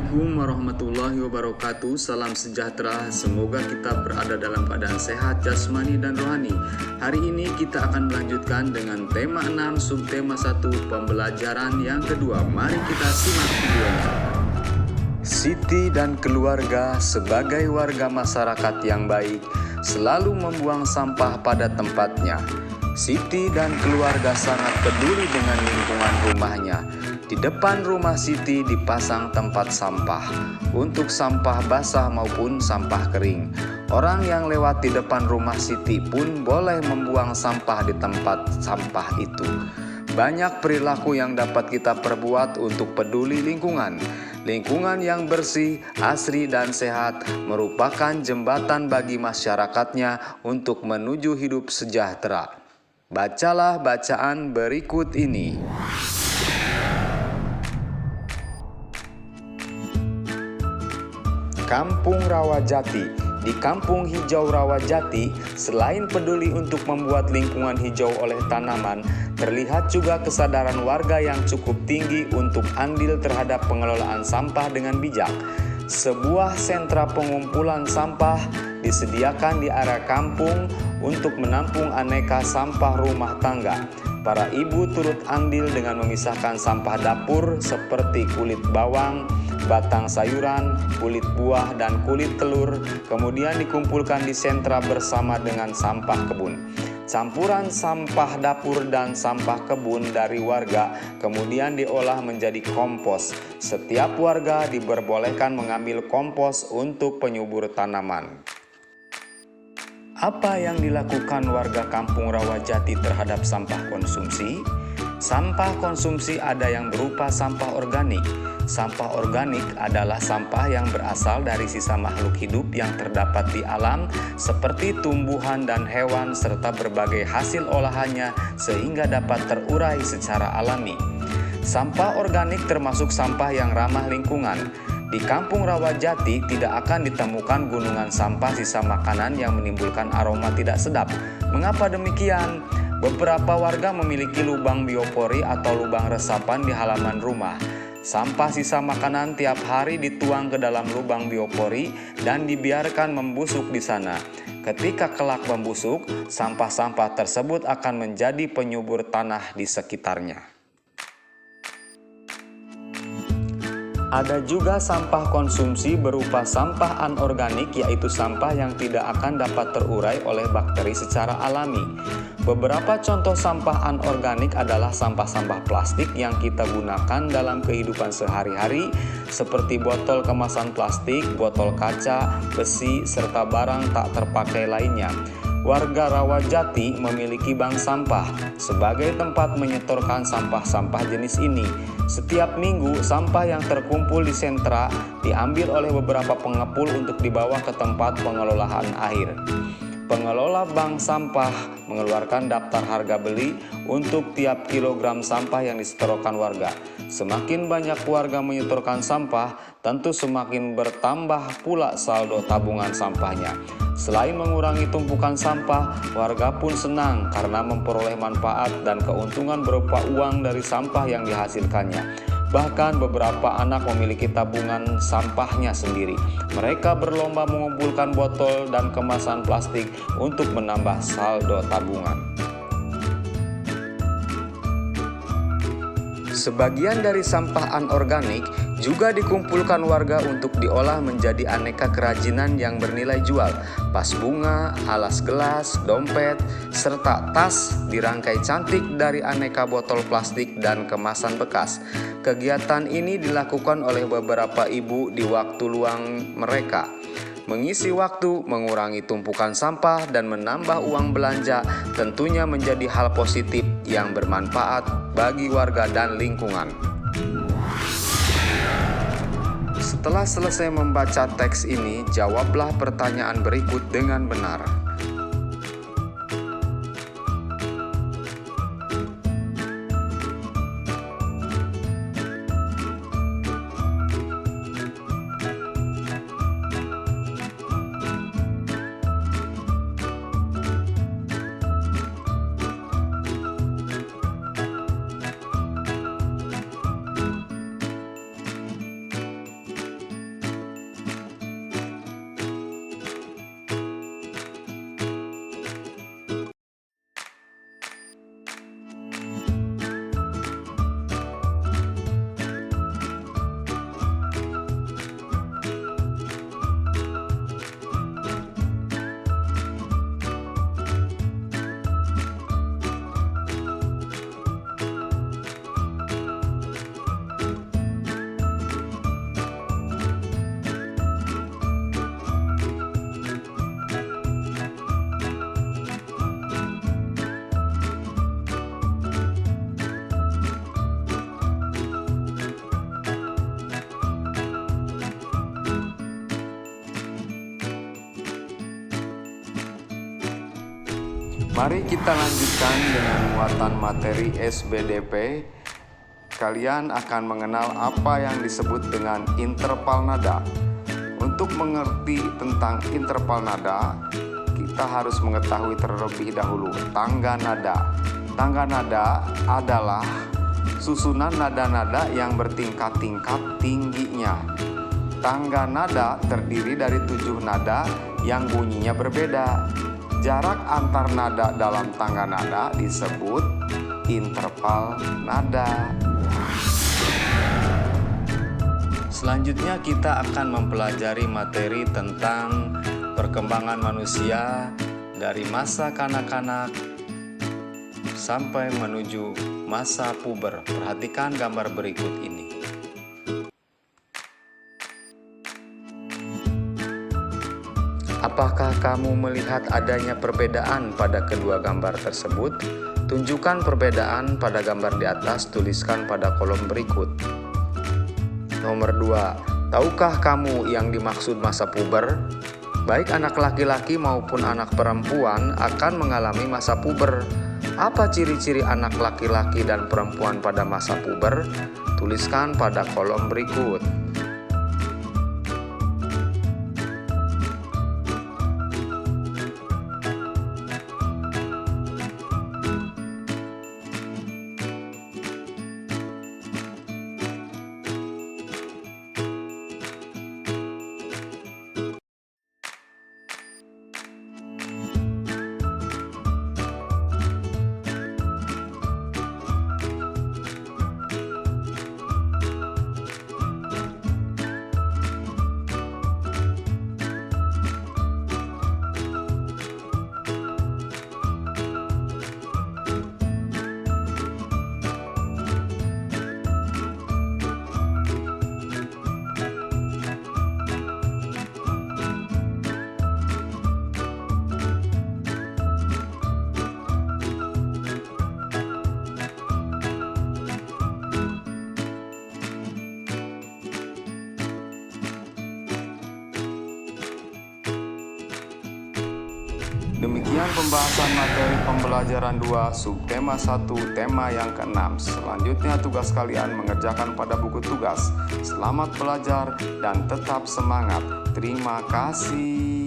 Assalamualaikum warahmatullahi wabarakatuh. Salam sejahtera. Semoga kita berada dalam keadaan sehat jasmani dan rohani. Hari ini kita akan melanjutkan dengan tema 6 subtema 1 pembelajaran yang kedua. Mari kita simak videonya. Siti dan keluarga sebagai warga masyarakat yang baik selalu membuang sampah pada tempatnya. Siti dan keluarga sangat peduli dengan lingkungan rumahnya. Di depan rumah Siti dipasang tempat sampah untuk sampah basah maupun sampah kering. Orang yang lewat di depan rumah Siti pun boleh membuang sampah di tempat sampah itu. Banyak perilaku yang dapat kita perbuat untuk peduli lingkungan. Lingkungan yang bersih, asri, dan sehat merupakan jembatan bagi masyarakatnya untuk menuju hidup sejahtera. Bacalah bacaan berikut ini. Kampung Rawajati. Di Kampung Hijau Rawajati, selain peduli untuk membuat lingkungan hijau oleh tanaman, terlihat juga kesadaran warga yang cukup tinggi untuk andil terhadap pengelolaan sampah dengan bijak. Sebuah sentra pengumpulan sampah disediakan di area kampung untuk menampung aneka sampah rumah tangga. Para ibu turut andil dengan memisahkan sampah dapur seperti kulit bawang, batang sayuran, kulit buah, dan kulit telur, kemudian dikumpulkan di sentra bersama dengan sampah kebun. Campuran sampah dapur dan sampah kebun dari warga kemudian diolah menjadi kompos. Setiap warga diperbolehkan mengambil kompos untuk penyubur tanaman. Apa yang dilakukan warga Kampung Rawajati terhadap sampah konsumsi? Sampah konsumsi ada yang berupa sampah organik. Sampah organik adalah sampah yang berasal dari sisa makhluk hidup yang terdapat di alam seperti tumbuhan dan hewan serta berbagai hasil olahannya sehingga dapat terurai secara alami. Sampah organik termasuk sampah yang ramah lingkungan. Di Kampung Rawajati tidak akan ditemukan gunungan sampah sisa makanan yang menimbulkan aroma tidak sedap. Mengapa demikian? Beberapa warga memiliki lubang biopori atau lubang resapan di halaman rumah. Sampah sisa makanan tiap hari dituang ke dalam lubang biopori dan dibiarkan membusuk di sana. Ketika kelak membusuk, sampah-sampah tersebut akan menjadi penyubur tanah di sekitarnya. Ada juga sampah konsumsi berupa sampah anorganik, yaitu sampah yang tidak akan dapat terurai oleh bakteri secara alami. Beberapa contoh sampah anorganik adalah sampah-sampah plastik yang kita gunakan dalam kehidupan sehari-hari seperti botol kemasan plastik, botol kaca, besi, serta barang tak terpakai lainnya. Warga Rawajati memiliki bank sampah sebagai tempat menyetorkan sampah-sampah jenis ini. Setiap minggu, sampah yang terkumpul di sentra diambil oleh beberapa pengepul untuk dibawa ke tempat pengelolaan akhir. Pengelola bank sampah mengeluarkan daftar harga beli untuk tiap kilogram sampah yang disetorkan warga. Semakin banyak warga menyetorkan sampah, tentu semakin bertambah pula saldo tabungan sampahnya. Selain mengurangi tumpukan sampah, warga pun senang karena memperoleh manfaat dan keuntungan berupa uang dari sampah yang dihasilkannya. Bahkan beberapa anak memiliki tabungan sampahnya sendiri. Mereka berlomba mengumpulkan botol dan kemasan plastik untuk menambah saldo tabungan. Sebagian dari sampah anorganik juga dikumpulkan warga untuk diolah menjadi aneka kerajinan yang bernilai jual. Vas bunga, alas gelas, dompet, serta tas dirangkai cantik dari aneka botol plastik dan kemasan bekas. Kegiatan ini dilakukan oleh beberapa ibu di waktu luang mereka. Mengisi waktu, mengurangi tumpukan sampah, dan menambah uang belanja tentunya menjadi hal positif yang bermanfaat bagi warga dan lingkungan. Setelah selesai membaca teks ini, jawablah pertanyaan berikut dengan benar. Mari kita lanjutkan dengan muatan materi SBDP. Kalian akan mengenal apa yang disebut dengan interval nada. Untuk mengerti tentang interval nada, kita harus mengetahui terlebih dahulu tangga nada. Tangga nada adalah susunan nada-nada yang bertingkat-tingkat tingginya. Tangga nada terdiri dari 7 nada yang bunyinya berbeda. Jarak antar nada dalam tangga nada disebut interval nada. Selanjutnya kita akan mempelajari materi tentang perkembangan manusia dari masa kanak-kanak sampai menuju masa puber. Perhatikan gambar berikut ini. Apakah kamu melihat adanya perbedaan pada kedua gambar tersebut? Tunjukkan perbedaan pada gambar di atas, tuliskan pada kolom berikut. Nomor 2. Tahukah kamu yang dimaksud masa puber? Baik anak laki-laki maupun anak perempuan akan mengalami masa puber. Apa ciri-ciri anak laki-laki dan perempuan pada masa puber? Tuliskan pada kolom berikut. Demikian pembahasan materi pembelajaran 2 subtema 1 tema yang ke-6. Selanjutnya tugas kalian mengerjakan pada buku tugas. Selamat belajar dan tetap semangat. Terima kasih.